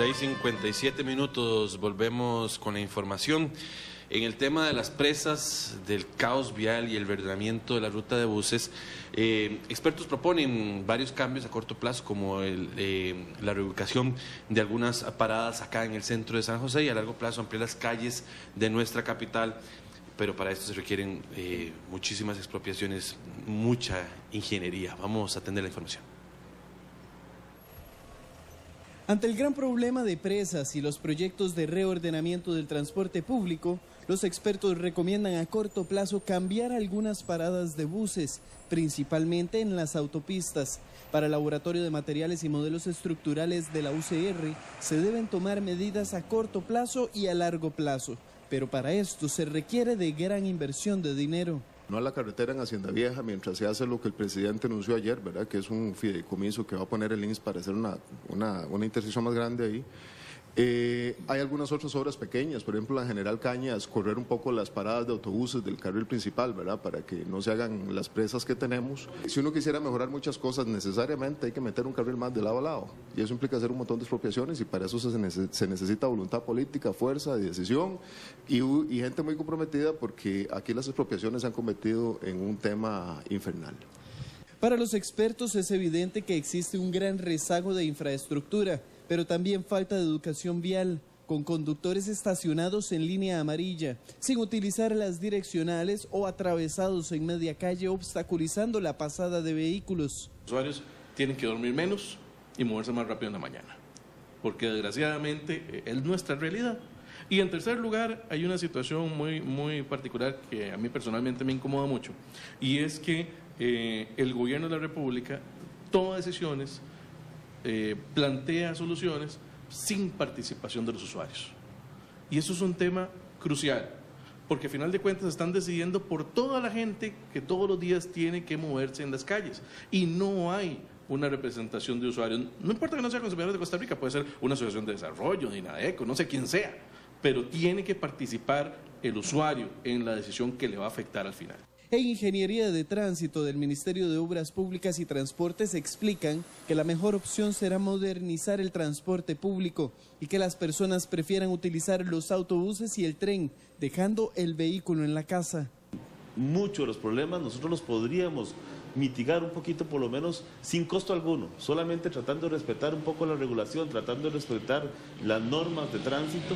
6:57, volvemos con la información. En el tema de las presas, del caos vial y el verdeamiento de la ruta de buses, expertos proponen varios cambios a corto plazo, como la reubicación de algunas paradas acá en el centro de San José, y a largo plazo ampliar las calles de nuestra capital. Pero para esto se requieren muchísimas expropiaciones, mucha ingeniería. Vamos a atender la información. Ante el gran problema de presas y los proyectos de reordenamiento del transporte público, los expertos recomiendan a corto plazo cambiar algunas paradas de buses, principalmente en las autopistas. Para el Laboratorio de Materiales y Modelos Estructurales de la UCR, se deben tomar medidas a corto plazo y a largo plazo, pero para esto se requiere de gran inversión de dinero. No a la carretera en Hacienda Vieja mientras se hace lo que el presidente anunció ayer, ¿verdad? Que es un fideicomiso que va a poner el INSS para hacer una intersección más grande ahí. Hay algunas otras obras pequeñas, por ejemplo, la General Cañas, correr un poco las paradas de autobuses del carril principal, ¿verdad? Para que no se hagan las presas que tenemos. Si uno quisiera mejorar muchas cosas, necesariamente hay que meter un carril más de lado a lado. Y eso implica hacer un montón de expropiaciones, y para eso se necesita voluntad política, fuerza, decisión y gente muy comprometida, porque aquí las expropiaciones se han convertido en un tema infernal. Para los expertos es evidente que existe un gran rezago de infraestructura, pero también falta de educación vial, con conductores estacionados en línea amarilla, sin utilizar las direccionales o atravesados en media calle, obstaculizando la pasada de vehículos. Los usuarios tienen que dormir menos y moverse más rápido en la mañana, porque desgraciadamente es nuestra realidad. Y en tercer lugar, hay una situación muy particular que a mí personalmente me incomoda mucho, y es que el gobierno de la República toma decisiones, plantea soluciones sin participación de los usuarios. Y eso es un tema crucial, porque al final de cuentas están decidiendo por toda la gente que todos los días tiene que moverse en las calles, y no hay una representación de usuarios. No importa que no sea Consumidores de Costa Rica, puede ser una asociación de desarrollo, de INADECO, no sé quién sea, pero tiene que participar el usuario en la decisión que le va a afectar al final. En Ingeniería de Tránsito del Ministerio de Obras Públicas y Transportes explican que la mejor opción será modernizar el transporte público y que las personas prefieran utilizar los autobuses y el tren, dejando el vehículo en la casa. Muchos de los problemas nosotros los podríamos mitigar un poquito, por lo menos sin costo alguno, solamente tratando de respetar un poco la regulación, tratando de respetar las normas de tránsito,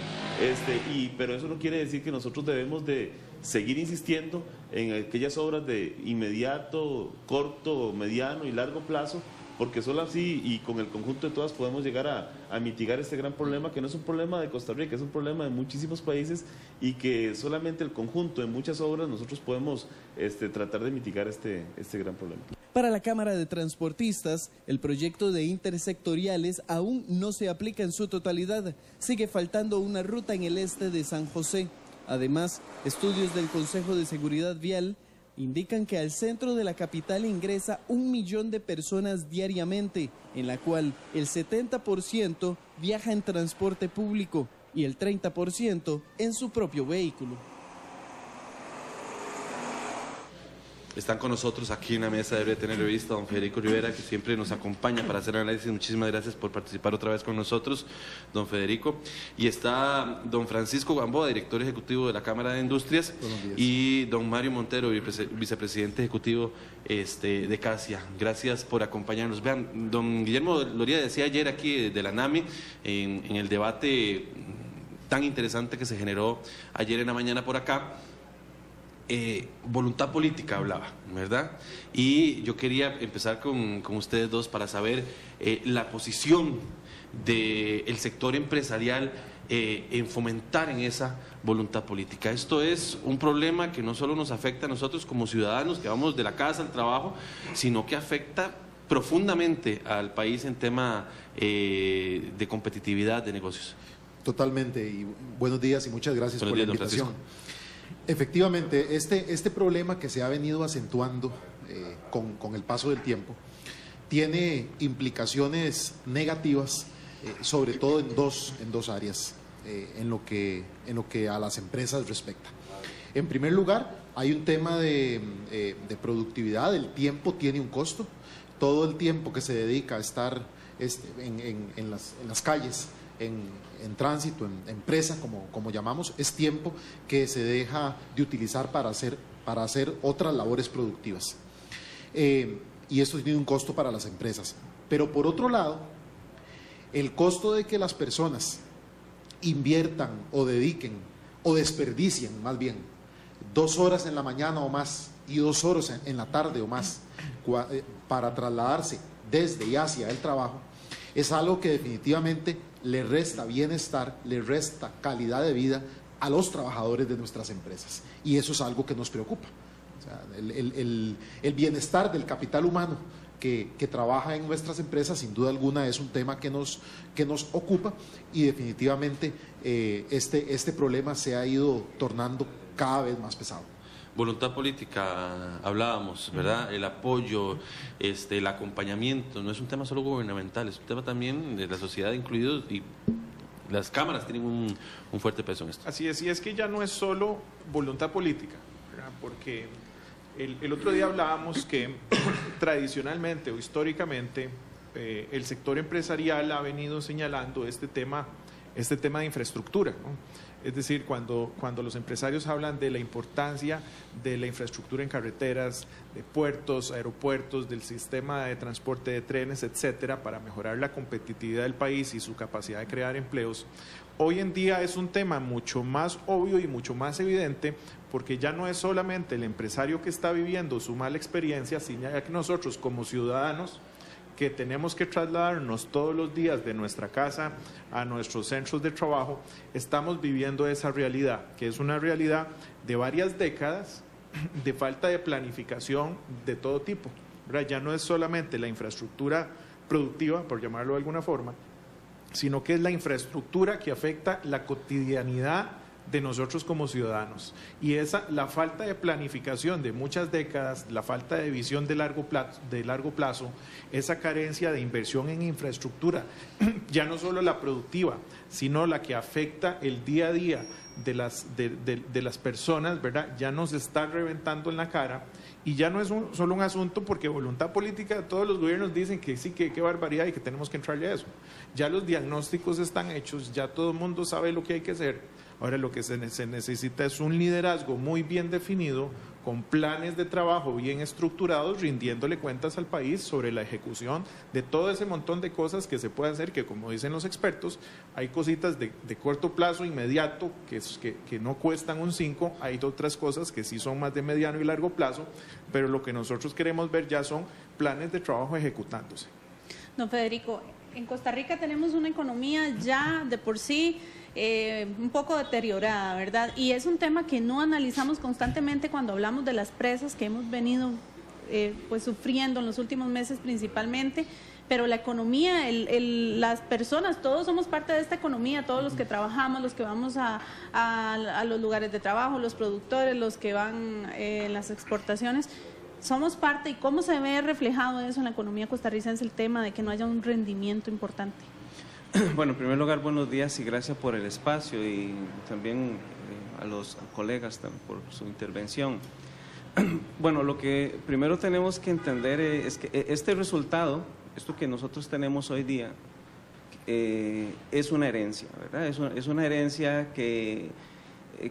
pero eso no quiere decir que nosotros debemos de seguir insistiendo en aquellas obras de inmediato, corto, mediano y largo plazo, porque solo así y con el conjunto de todas podemos llegar a mitigar este gran problema, que no es un problema de Costa Rica, es un problema de muchísimos países, y que solamente el conjunto de muchas obras nosotros podemos tratar de mitigar este gran problema. Para la Cámara de Transportistas, el proyecto de intersectoriales aún no se aplica en su totalidad. Sigue faltando una ruta en el este de San José. Además, estudios del Consejo de Seguridad Vial indican que al centro de la capital ingresa 1 millón de personas diariamente, en la cual el 70% viaja en transporte público y el 30% en su propio vehículo. Están con nosotros aquí en la mesa de RTN Revista don Federico Rivera, que siempre nos acompaña para hacer análisis. Muchísimas gracias por participar otra vez con nosotros, don Federico. Y está don Francisco Gamboa, director ejecutivo de la Cámara de Industrias, y don Mario Montero, vicepresidente ejecutivo de CASIA. Gracias por acompañarnos. Vean, don Guillermo Loría decía ayer aquí de la NAMI, en el debate tan interesante que se generó ayer en la mañana por acá, voluntad política hablaba, ¿verdad? Y yo quería empezar con ustedes dos para saber la posición del sector empresarial en fomentar en esa voluntad política. Esto es un problema que no solo nos afecta a nosotros como ciudadanos que vamos de la casa al trabajo, sino que afecta profundamente al país en tema de competitividad de negocios. Totalmente, y buenos días y muchas gracias por la invitación. Efectivamente, este problema que se ha venido acentuando con el paso del tiempo tiene implicaciones negativas, sobre todo en dos áreas, en lo que a las empresas respecta. En primer lugar, hay un tema de productividad. El tiempo tiene un costo. Todo el tiempo que se dedica a estar en las calles en tránsito, en presa, como llamamos, es tiempo que se deja de utilizar para hacer otras labores productivas. Y esto tiene un costo para las empresas. Pero por otro lado, el costo de que las personas inviertan o dediquen o desperdicien más bien 2 horas en la mañana o más y 2 horas en la tarde o más para trasladarse desde y hacia el trabajo, es algo que definitivamente le resta bienestar, le resta calidad de vida a los trabajadores de nuestras empresas. Y eso es algo que nos preocupa. O sea, el bienestar del capital humano que trabaja en nuestras empresas, sin duda alguna, es un tema que nos ocupa, y definitivamente este problema se ha ido tornando cada vez más pesado. Voluntad política, hablábamos, ¿verdad? El apoyo, el acompañamiento, no es un tema solo gubernamental, es un tema también de la sociedad incluidos, y las cámaras tienen un fuerte peso en esto. Así es, y es que ya no es solo voluntad política, ¿verdad? Porque el otro día hablábamos que tradicionalmente o históricamente el sector empresarial ha venido señalando este tema de infraestructura, ¿no? Es decir, cuando los empresarios hablan de la importancia de la infraestructura en carreteras, de puertos, aeropuertos, del sistema de transporte de trenes, etcétera, para mejorar la competitividad del país y su capacidad de crear empleos, hoy en día es un tema mucho más obvio y mucho más evidente, porque ya no es solamente el empresario que está viviendo su mala experiencia, sino que nosotros como ciudadanos, que tenemos que trasladarnos todos los días de nuestra casa a nuestros centros de trabajo, estamos viviendo esa realidad, que es una realidad de varias décadas de falta de planificación de todo tipo, ¿verdad? Ya no es solamente la infraestructura productiva, por llamarlo de alguna forma, sino que es la infraestructura que afecta la cotidianidad de nosotros como ciudadanos. Y la falta de planificación de muchas décadas, la falta de visión de largo plazo, esa carencia de inversión en infraestructura, ya no solo la productiva, sino la que afecta el día a día de las personas, ¿verdad? Ya nos está reventando en la cara. Y ya no es solo un asunto porque voluntad política, todos los gobiernos dicen que sí, que qué barbaridad y que tenemos que entrarle a eso. Ya los diagnósticos están hechos, ya todo el mundo sabe lo que hay que hacer. Ahora lo que se necesita es un liderazgo muy bien definido, con planes de trabajo bien estructurados, rindiéndole cuentas al país sobre la ejecución de todo ese montón de cosas que se puede hacer, que como dicen los expertos, hay cositas de corto plazo, inmediato, que no cuestan un 5, hay otras cosas que sí son más de mediano y largo plazo, pero lo que nosotros queremos ver ya son planes de trabajo ejecutándose. Don Federico, en Costa Rica tenemos una economía ya de por sí un poco deteriorada, ¿verdad? Y es un tema que no analizamos constantemente cuando hablamos de las presas que hemos venido pues sufriendo en los últimos meses principalmente, pero la economía, las personas, todos somos parte de esta economía, todos los que trabajamos, los que vamos a los lugares de trabajo, los productores, los que van en las exportaciones, somos parte. ¿Y cómo se ve reflejado eso en la economía costarricense, el tema de que no haya un rendimiento importante? Bueno, en primer lugar, buenos días y gracias por el espacio, y también a los colegas por su intervención. Bueno, lo que primero tenemos que entender es que este resultado, esto que nosotros tenemos hoy día, es una herencia, ¿verdad? Es una herencia que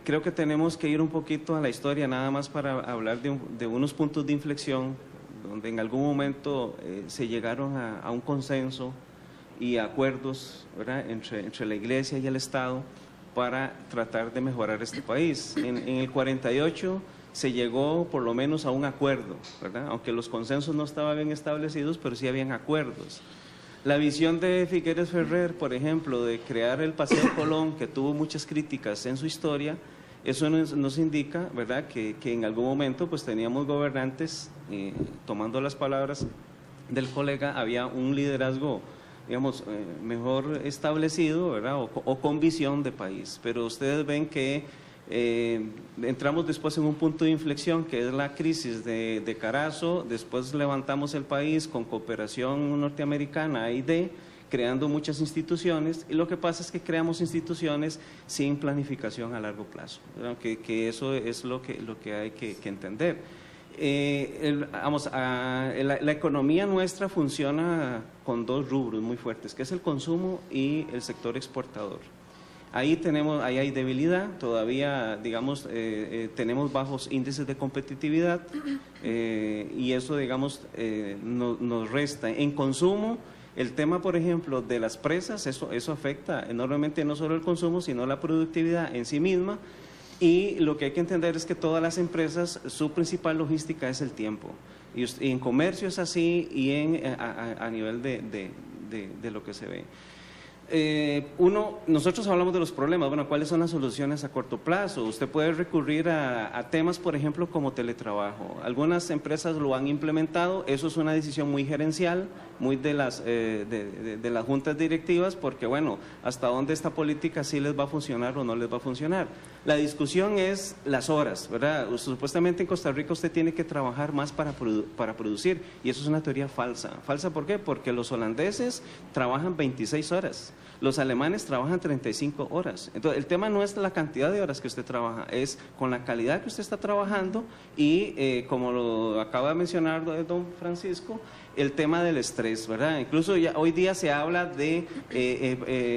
creo que tenemos que ir un poquito a la historia, nada más para hablar de unos puntos de inflexión, donde en algún momento se llegaron a un consenso y acuerdos, ¿verdad?, entre la Iglesia y el Estado para tratar de mejorar este país. En el 48 se llegó por lo menos a un acuerdo, ¿verdad?, aunque los consensos no estaban bien establecidos, pero sí habían acuerdos. La visión de Figueres Ferrer, por ejemplo, de crear el Paseo Colón, que tuvo muchas críticas en su historia, eso nos indica, ¿verdad?, que en algún momento pues teníamos gobernantes, tomando las palabras del colega, había un liderazgo, digamos, mejor establecido, ¿verdad?, o con visión de país. Pero ustedes ven que entramos después en un punto de inflexión, que es la crisis de Carazo. Después levantamos el país con cooperación norteamericana, AID, creando muchas instituciones, y lo que pasa es que creamos instituciones sin planificación a largo plazo, ¿verdad?, que eso es lo que hay que entender. La economía nuestra funciona con dos rubros muy fuertes, que es el consumo y el sector exportador. Ahí hay debilidad, todavía, digamos, tenemos bajos índices de competitividad y eso, digamos, nos resta. En consumo, el tema, por ejemplo, de las presas, eso afecta enormemente no solo el consumo, sino la productividad en sí misma. Y lo que hay que entender es que todas las empresas, su principal logística es el tiempo. Y en comercio es así y a nivel de lo que se ve. Nosotros hablamos de los problemas, bueno, ¿cuáles son las soluciones a corto plazo? Usted puede recurrir a temas, por ejemplo, como teletrabajo. Algunas empresas lo han implementado, eso es una decisión muy gerencial, muy de las juntas directivas, porque bueno, hasta dónde esta política sí les va a funcionar o no les va a funcionar. La discusión es las horas, ¿verdad? Supuestamente en Costa Rica usted tiene que trabajar más para producir, y eso es una teoría falsa. ¿Falsa por qué? Porque los holandeses trabajan 26 horas. Los alemanes trabajan 35 horas. Entonces, el tema no es la cantidad de horas que usted trabaja, es con la calidad que usted está trabajando y, como lo acaba de mencionar don Francisco, el tema del estrés, ¿verdad? Incluso ya hoy día se habla de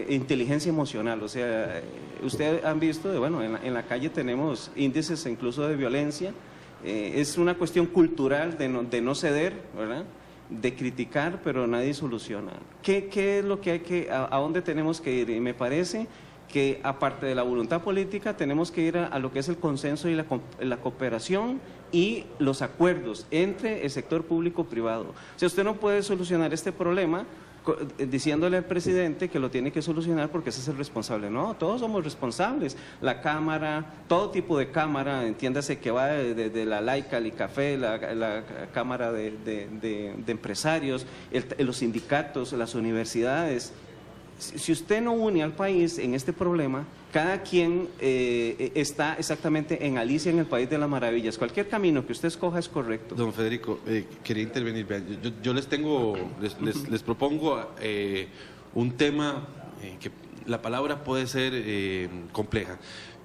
inteligencia emocional, o sea, ustedes han visto, bueno, en la calle tenemos índices incluso de violencia, es una cuestión cultural de no ceder, ¿verdad?, de criticar, pero nadie soluciona. ¿Qué es lo que a dónde tenemos que ir? Y me parece que aparte de la voluntad política tenemos que ir a lo que es el consenso y la cooperación y los acuerdos entre el sector público-privado. O sea, usted no puede solucionar este problema diciéndole al presidente que lo tiene que solucionar porque ese es el responsable. No, todos somos responsables. La Cámara, todo tipo de Cámara, entiéndase que va de la laica, el café, la Cámara de empresarios, los sindicatos, las universidades. Si usted no une al país en este problema, cada quien está exactamente en Alicia en el País de las Maravillas. Cualquier camino que usted escoja es correcto. Don Federico, quería intervenir. Yo les propongo un tema que la palabra puede ser compleja,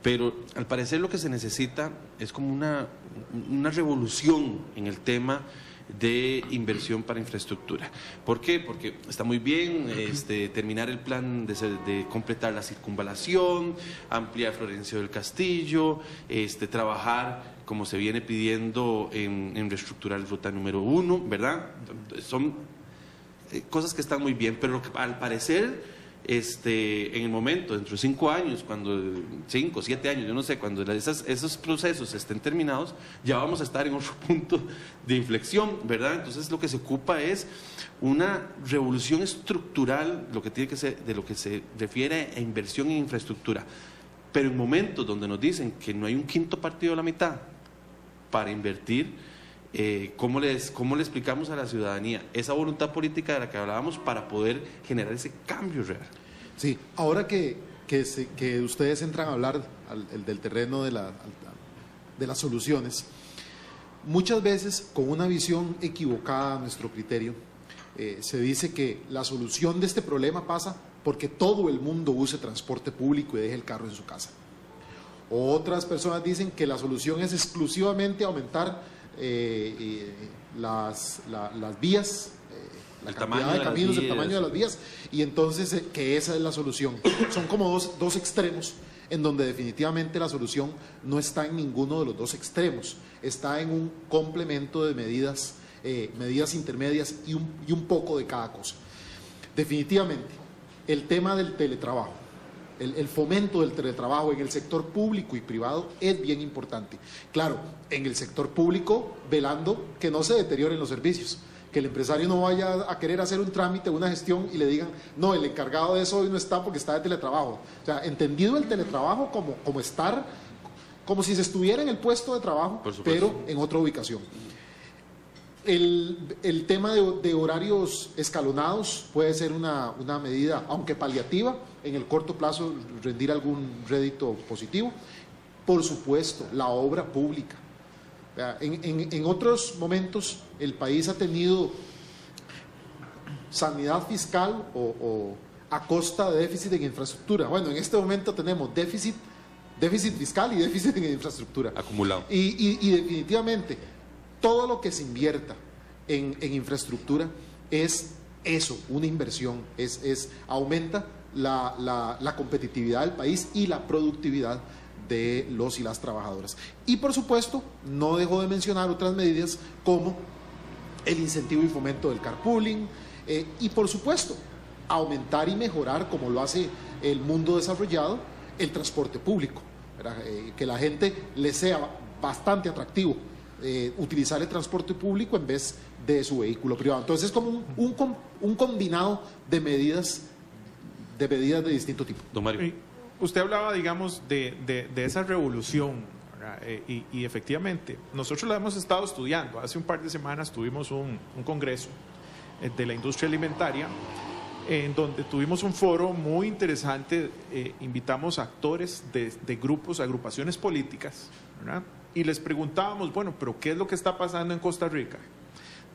pero al parecer lo que se necesita es como una revolución en el tema de inversión para infraestructura. ¿Por qué? Porque está muy bien terminar el plan de completar la circunvalación, ampliar Florencio del Castillo, trabajar como se viene pidiendo en reestructurar la ruta número 1, ¿verdad? Son cosas que están muy bien, pero al parecer en el momento, dentro de 5 años, 5, 7 años, yo no sé, cuando esos procesos estén terminados, ya vamos a estar en otro punto de inflexión, ¿verdad? Entonces lo que se ocupa es una revolución estructural, lo que tiene que ser, de lo que se refiere a inversión en infraestructura, pero en momentos donde nos dicen que no hay un quinto partido a la mitad para invertir, ¿cómo le explicamos a la ciudadanía esa voluntad política de la que hablábamos para poder generar ese cambio real? Sí, ahora que ustedes entran a hablar del terreno de las soluciones, muchas veces con una visión equivocada a nuestro criterio, se dice que la solución de este problema pasa porque todo el mundo use transporte público y deje el carro en su casa. Otras personas dicen que la solución es exclusivamente aumentar las vías, la cantidad de caminos, el tamaño de las vías, y entonces que esa es la solución. Son como dos extremos en donde definitivamente la solución no está en ninguno de los dos extremos, está en un complemento de medidas intermedias y un poco de cada cosa. Definitivamente, el tema del teletrabajo, el fomento del teletrabajo en el sector público y privado es bien importante. Claro, en el sector público, velando que no se deterioren los servicios, que el empresario no vaya a querer hacer un trámite, una gestión y le digan, no, el encargado de eso hoy no está porque está de teletrabajo. O sea, entendido el teletrabajo como si se estuviera en el puesto de trabajo, pero en otra ubicación. El tema de horarios escalonados puede ser una medida, aunque paliativa, en el corto plazo rendir algún rédito positivo. Por supuesto, la obra pública. En otros momentos el país ha tenido sanidad fiscal o a costa de déficit en infraestructura. Bueno, en este momento tenemos déficit fiscal y déficit en infraestructura. Acumulado. Y definitivamente todo lo que se invierta en infraestructura es eso, una inversión, aumenta la competitividad del país y la productividad de los y las trabajadoras. Y por supuesto, no dejo de mencionar otras medidas como el incentivo y fomento del carpooling y por supuesto, aumentar y mejorar, como lo hace el mundo desarrollado, el transporte público, que la gente le sea bastante atractivo utilizar el transporte público en vez de su vehículo privado. Entonces es como un combinado de medidas de distinto tipo. Don Mario. Usted hablaba, digamos, de esa revolución, y efectivamente, nosotros la hemos estado estudiando. Hace un par de semanas tuvimos un congreso de la industria alimentaria, en donde tuvimos un foro muy interesante. Invitamos a actores de grupos, agrupaciones políticas, ¿verdad? Y les preguntábamos, bueno, pero ¿qué es lo que está pasando en Costa Rica?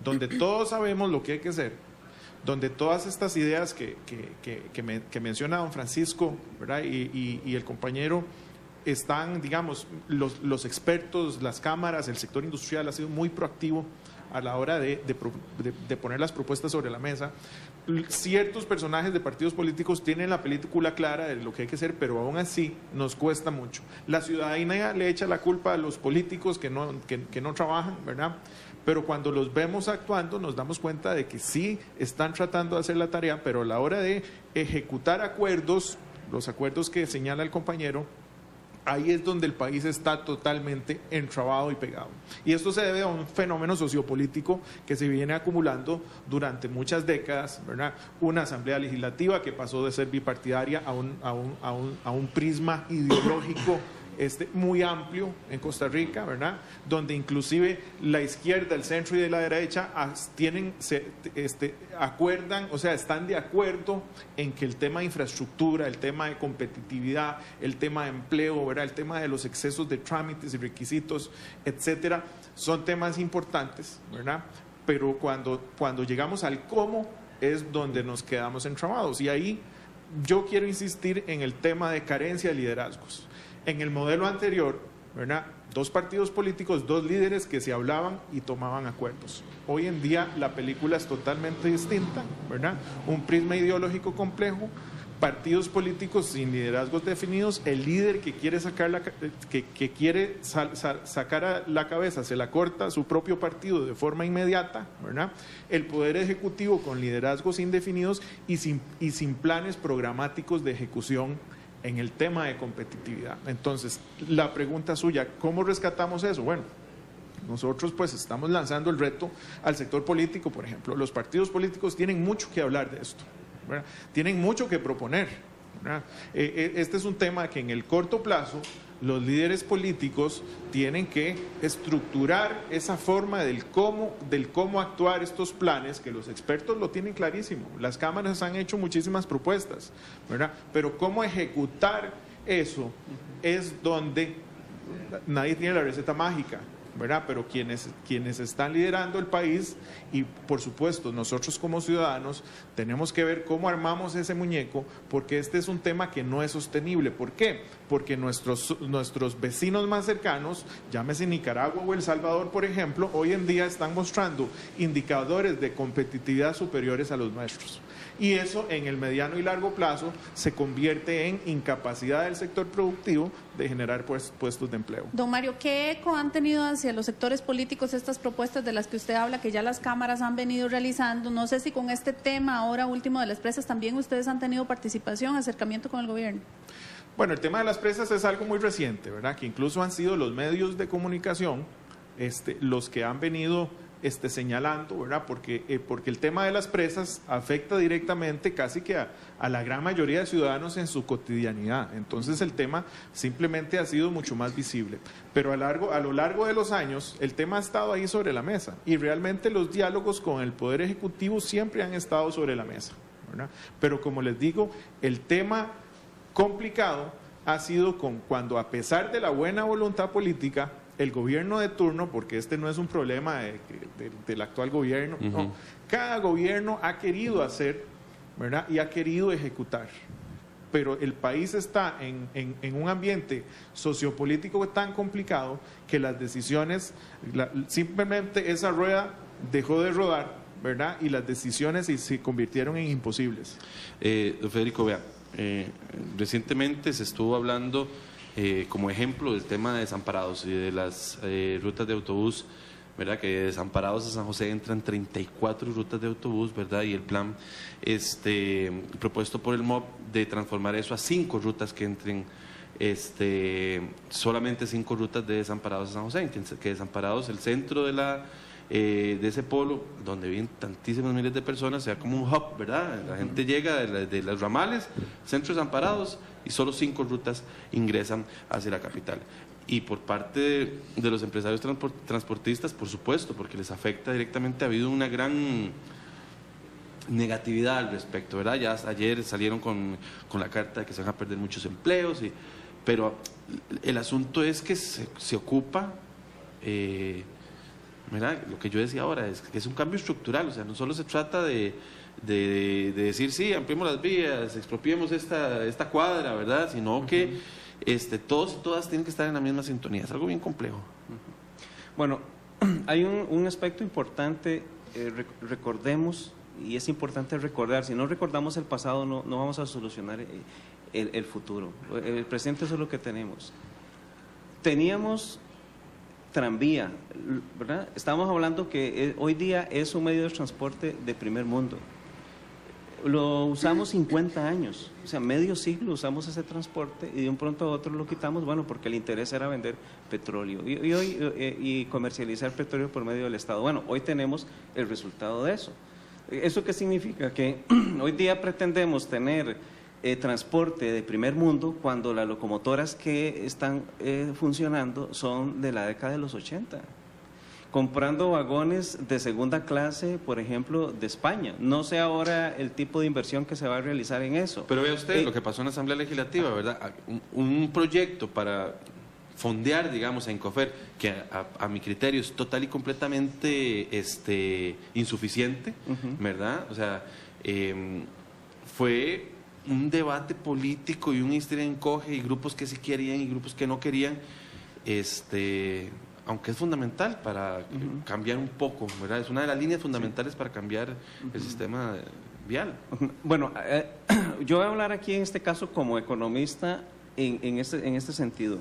Donde todos sabemos lo que hay que hacer, donde todas estas ideas que menciona don Francisco, ¿verdad? Y el compañero están, digamos, los expertos, las cámaras, el sector industrial ha sido muy proactivo a la hora de poner las propuestas sobre la mesa. Ciertos personajes de partidos políticos tienen la película clara de lo que hay que hacer, pero aún así nos cuesta mucho. La ciudadanía le echa la culpa a los políticos que no trabajan, ¿verdad? Pero cuando los vemos actuando nos damos cuenta de que sí están tratando de hacer la tarea, pero a la hora de ejecutar acuerdos, los acuerdos que señala el compañero, ahí es donde el país está totalmente entrabado y pegado. Y esto se debe a un fenómeno sociopolítico que se viene acumulando durante muchas décadas, ¿verdad? Una asamblea legislativa que pasó de ser bipartidaria a un prisma ideológico muy amplio en Costa Rica, ¿verdad? Donde inclusive la izquierda, el centro y de la derecha acuerdan, o sea, están de acuerdo en que el tema de infraestructura, el tema de competitividad, el tema de empleo, ¿verdad? El tema de los excesos de trámites y requisitos, etcétera, son temas importantes, ¿verdad? Pero cuando llegamos al cómo es donde nos quedamos entramados. Y ahí yo quiero insistir en el tema de carencia de liderazgos. En el modelo anterior, ¿verdad? 2 partidos políticos, 2 líderes que se hablaban y tomaban acuerdos. Hoy en día la película es totalmente distinta, ¿verdad? Un prisma ideológico complejo, partidos políticos sin liderazgos definidos, el líder que quiere sacar sacar a la cabeza, se la corta a su propio partido de forma inmediata, ¿verdad? El poder ejecutivo con liderazgos indefinidos y sin planes programáticos de ejecución en el tema de competitividad. Entonces, la pregunta suya, ¿cómo rescatamos eso? Bueno, nosotros pues estamos lanzando el reto al sector político, por ejemplo. Los partidos políticos tienen mucho que hablar de esto, ¿verdad? Tienen mucho que proponer, ¿verdad? Este es un tema que en el corto plazo los líderes políticos tienen que estructurar esa forma del cómo actuar estos planes, que los expertos lo tienen clarísimo. Las cámaras han hecho muchísimas propuestas, ¿verdad? Pero cómo ejecutar eso es donde nadie tiene la receta mágica, ¿verdad? Pero quienes están liderando el país y por supuesto nosotros como ciudadanos tenemos que ver cómo armamos ese muñeco, porque este es un tema que no es sostenible. ¿Por qué? Porque nuestros vecinos más cercanos, llámese Nicaragua o El Salvador, por ejemplo, hoy en día están mostrando indicadores de competitividad superiores a los nuestros. Y eso en el mediano y largo plazo se convierte en incapacidad del sector productivo de generar puestos de empleo. Don Mario, ¿qué eco han tenido hacia los sectores políticos estas propuestas de las que usted habla, que ya las cámaras han venido realizando? No sé si con este tema ahora último de las presas también ustedes han tenido participación, acercamiento con el gobierno. Bueno, el tema de las presas es algo muy reciente, ¿verdad? Que incluso han sido los medios de comunicación los que han venido señalando, ¿verdad? Porque el tema de las presas afecta directamente casi que a la gran mayoría de ciudadanos en su cotidianidad. Entonces el tema simplemente ha sido mucho más visible. Pero a lo largo de los años el tema ha estado ahí sobre la mesa y realmente los diálogos con el Poder Ejecutivo siempre han estado sobre la mesa, ¿verdad? Pero como les digo, el tema complicado ha sido cuando, a pesar de la buena voluntad política, el gobierno de turno, porque este no es un problema del actual gobierno, no, cada gobierno ha querido hacer, ¿verdad? Y ha querido ejecutar, pero el país está en un ambiente sociopolítico tan complicado que las decisiones, simplemente esa rueda dejó de rodar, ¿verdad? Y las decisiones se convirtieron en imposibles. Don Federico, vea, recientemente se estuvo hablando como ejemplo del tema de desamparados y de las rutas de autobús, ¿verdad? Que de Desamparados a San José entran 34 rutas de autobús, ¿verdad? Y el plan propuesto por el MOP de transformar eso a 5 rutas que entren, solamente 5 rutas de Desamparados a San José, que Desamparados, el centro de ese polo, donde viven tantísimos miles de personas, sea como un hub, ¿verdad? La gente llega de los ramales, centros Desamparados, y solo 5 rutas ingresan hacia la capital. Y por parte de los empresarios transportistas, por supuesto, porque les afecta directamente, ha habido una gran negatividad al respecto, ¿verdad? Ya ayer salieron con la carta de que se van a perder muchos empleos, pero el asunto es que se ocupa, ¿verdad? Lo que yo decía ahora es que es un cambio estructural, o sea, no solo se trata de decir, sí, ampliemos las vías, expropiemos esta cuadra, ¿verdad? Sino que todos y todas tienen que estar en la misma sintonía. Es algo bien complejo. Bueno, hay un aspecto importante, recordemos, y es importante recordar, si no recordamos el pasado no vamos a solucionar el futuro. El presente es lo que tenemos. Teníamos tranvía, ¿verdad? Estamos hablando que hoy día es un medio de transporte de primer mundo. Lo usamos 50 años, o sea, medio siglo usamos ese transporte y de un pronto a otro lo quitamos, bueno, porque el interés era vender petróleo y comercializar petróleo por medio del Estado. Bueno, hoy tenemos el resultado de eso. ¿Eso qué significa? Que hoy día pretendemos tener transporte de primer mundo cuando las locomotoras que están funcionando son de la década de los 80. Comprando vagones de segunda clase, por ejemplo, de España. No sé ahora el tipo de inversión que se va a realizar en eso. Pero vea usted lo que pasó en la Asamblea Legislativa, ¿verdad? Un proyecto para fondear, digamos, a Incofer, que a mi criterio es total y completamente insuficiente, ¿verdad? O sea, fue un debate político y un encoge y grupos que sí querían y grupos que no querían, aunque es fundamental para cambiar un poco, ¿verdad? Es una de las líneas fundamentales para cambiar el sistema vial. Bueno, yo voy a hablar aquí en este caso como economista en este sentido.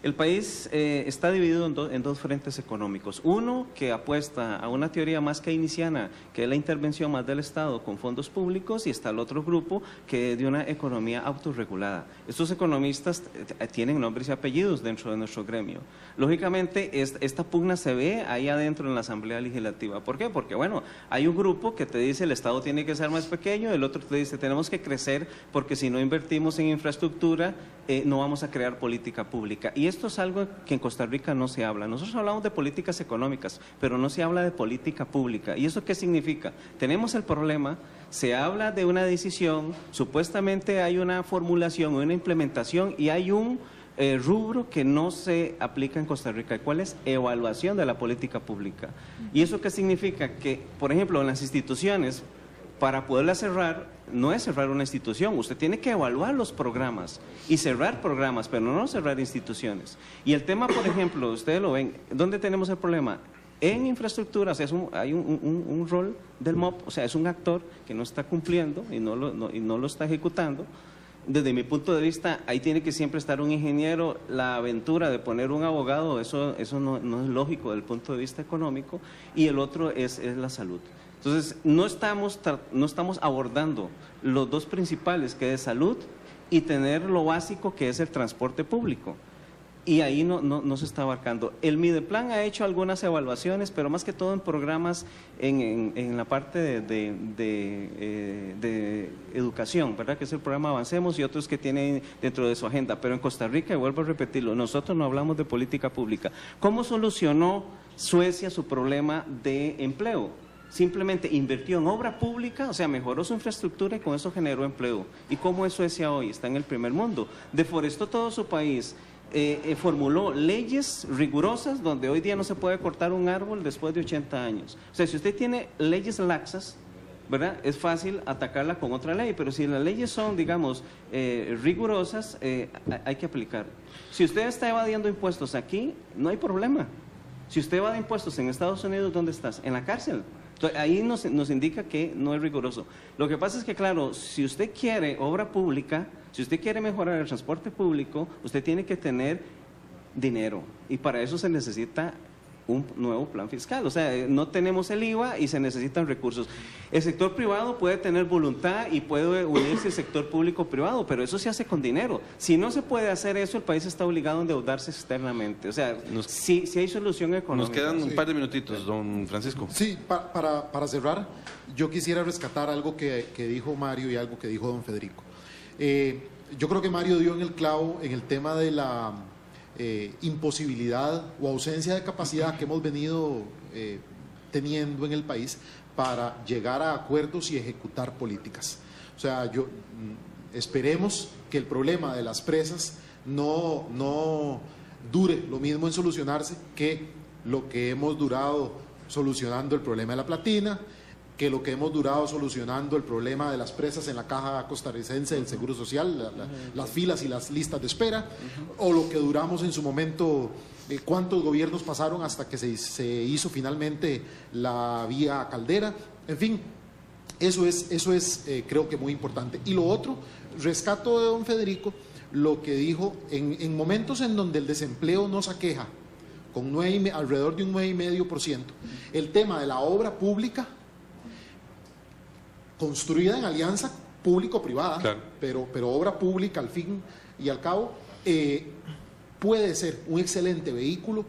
El país está dividido en dos frentes económicos. Uno que apuesta a una teoría más keynesiana, que es la intervención más del Estado con fondos públicos, y está el otro grupo que es de una economía autorregulada. Estos economistas tienen nombres y apellidos dentro de nuestro gremio. Lógicamente, esta pugna se ve ahí adentro en la Asamblea Legislativa. ¿Por qué? Porque, bueno, hay un grupo que te dice el Estado tiene que ser más pequeño, el otro te dice tenemos que crecer porque si no invertimos en infraestructura no vamos a crear política pública. Y esto es algo que en Costa Rica no se habla. Nosotros hablamos de políticas económicas, pero no se habla de política pública. ¿Y eso qué significa? Tenemos el problema, se habla de una decisión, supuestamente hay una formulación, una implementación y hay un rubro que no se aplica en Costa Rica. ¿Cuál es? Evaluación de la política pública. ¿Y eso qué significa? Que, por ejemplo, en las instituciones, para poderla cerrar, no es cerrar una institución, usted tiene que evaluar los programas y cerrar programas, pero no cerrar instituciones. Y el tema, por ejemplo, ustedes lo ven, ¿dónde tenemos el problema? En infraestructura, o sea, hay un rol del MOP, o sea, es un actor que no está cumpliendo y no lo está ejecutando. Desde mi punto de vista, ahí tiene que siempre estar un ingeniero. La aventura de poner un abogado, eso no es lógico desde el punto de vista económico. Y el otro es la salud. Entonces, no estamos abordando los dos principales, que es salud y tener lo básico, que es el transporte público. Y ahí no se está abarcando. El Mideplan ha hecho algunas evaluaciones, pero más que todo en programas en la parte de educación, ¿verdad? Que es el programa Avancemos y otros que tienen dentro de su agenda. Pero en Costa Rica, y vuelvo a repetirlo, nosotros no hablamos de política pública. ¿Cómo solucionó Suecia su problema de empleo? Simplemente invirtió en obra pública, o sea, mejoró su infraestructura y con eso generó empleo. ¿Y cómo es Suecia hoy? Está en el primer mundo. Deforestó todo su país. Formuló leyes rigurosas donde hoy día no se puede cortar un árbol después de 80 años. O sea, si usted tiene leyes laxas, ¿verdad? Es fácil atacarla con otra ley, pero si las leyes son, digamos, rigurosas, hay que aplicar. Si usted está evadiendo impuestos aquí, no hay problema. Si usted evade impuestos en Estados Unidos, ¿dónde estás? En la cárcel. Entonces, ahí nos indica que no es riguroso. Lo que pasa es que, claro, si usted quiere obra pública, si usted quiere mejorar el transporte público, usted tiene que tener dinero, y para eso se necesita un nuevo plan fiscal. O sea, no tenemos el IVA y se necesitan recursos. El sector privado puede tener voluntad y puede unirse el sector público-privado, pero eso se hace con dinero. Si no se puede hacer eso, el país está obligado a endeudarse externamente. O sea, si hay solución económica. Nos quedan un par de minutitos, don Francisco. Sí, para cerrar, yo quisiera rescatar algo que dijo Mario y algo que dijo don Federico. Yo creo que Mario dio en el clavo en el tema de la imposibilidad o ausencia de capacidad que hemos venido teniendo en el país para llegar a acuerdos y ejecutar políticas. O sea, esperemos que el problema de las presas no dure lo mismo en solucionarse que lo que hemos durado solucionando el problema de la platina, que lo que hemos durado solucionando el problema de las presas en la Caja Costarricense del Seguro Social, las filas y las listas de espera, o lo que duramos en su momento, cuántos gobiernos pasaron hasta que se hizo finalmente la vía Caldera. En fin, eso es creo que muy importante. Y lo otro, rescato de don Federico lo que dijo, en momentos en donde el desempleo nos aqueja, con alrededor de un 9,5%, el tema de la obra pública, construida en alianza público-privada, claro, pero obra pública al fin y al cabo, puede ser un excelente vehículo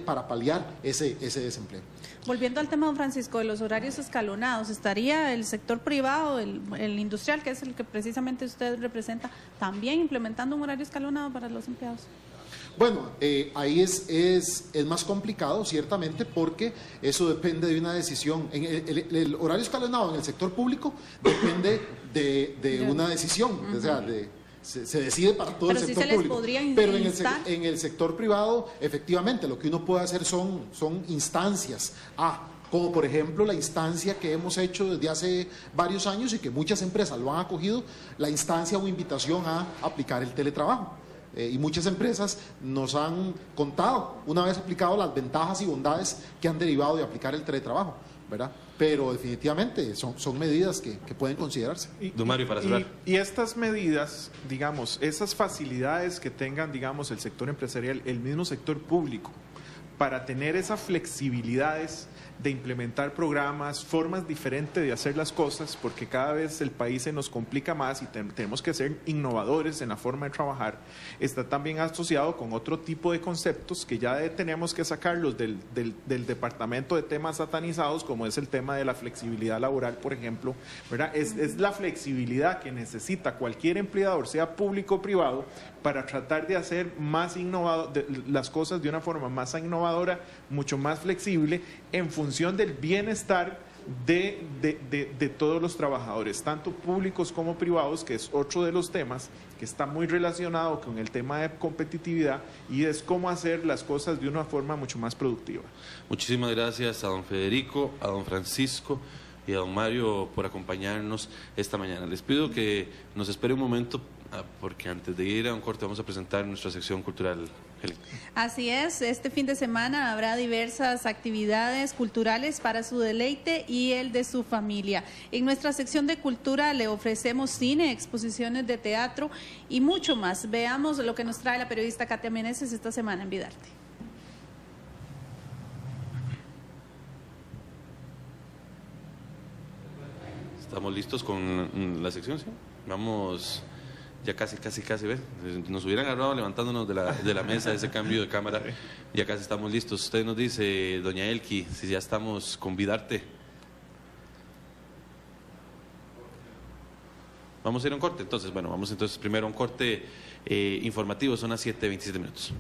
para paliar ese desempleo. Volviendo al tema, don Francisco, de los horarios escalonados, ¿estaría el sector privado, el industrial, que es el que precisamente usted representa, también implementando un horario escalonado para los empleados? Bueno, ahí es más complicado, ciertamente, porque eso depende de una decisión. El horario escalonado en el sector público depende de una decisión, o sea, se decide para todo el sector público. Pero en el sector privado, efectivamente, lo que uno puede hacer son instancias. Como por ejemplo la instancia que hemos hecho desde hace varios años y que muchas empresas lo han acogido, la instancia o invitación a aplicar el teletrabajo. Y muchas empresas nos han contado, una vez aplicado, las ventajas y bondades que han derivado de aplicar el teletrabajo, ¿verdad? Pero definitivamente son medidas que pueden considerarse. Don Mario, para cerrar. Y estas medidas, digamos, esas facilidades que tengan, digamos, el sector empresarial, el mismo sector público, para tener esas flexibilidades de implementar programas, formas diferentes de hacer las cosas, porque cada vez el país se nos complica más y tenemos que ser innovadores en la forma de trabajar, está también asociado con otro tipo de conceptos que ya tenemos que sacarlos del departamento de temas satanizados, como es el tema de la flexibilidad laboral, por ejemplo, ¿verdad? Es la flexibilidad que necesita cualquier empleador, sea público o privado, para tratar de hacer las cosas de una forma más innovadora, mucho más flexible, en función del bienestar de todos los trabajadores, tanto públicos como privados, que es otro de los temas que está muy relacionado con el tema de competitividad, y es cómo hacer las cosas de una forma mucho más productiva. Muchísimas gracias a don Federico, a don Francisco y a don Mario por acompañarnos esta mañana. Les pido que nos espere un momento, porque antes de ir a un corte vamos a presentar nuestra sección cultural. Así es, este fin de semana habrá diversas actividades culturales para su deleite y el de su familia. En nuestra sección de cultura le ofrecemos cine, exposiciones de teatro y mucho más. Veamos lo que nos trae la periodista Katia Meneses esta semana en Vidarte. ¿Estamos listos con la sección? ¿Sí? Vamos... Ya casi, ¿ves? Nos hubieran agarrado levantándonos de la mesa, ese cambio de cámara. Ya casi estamos listos. Usted nos dice, doña Elki, si ya estamos con Vidarte. Vamos a ir a un corte, entonces. Bueno, vamos entonces primero a un corte informativo. Son las 7:27 minutos.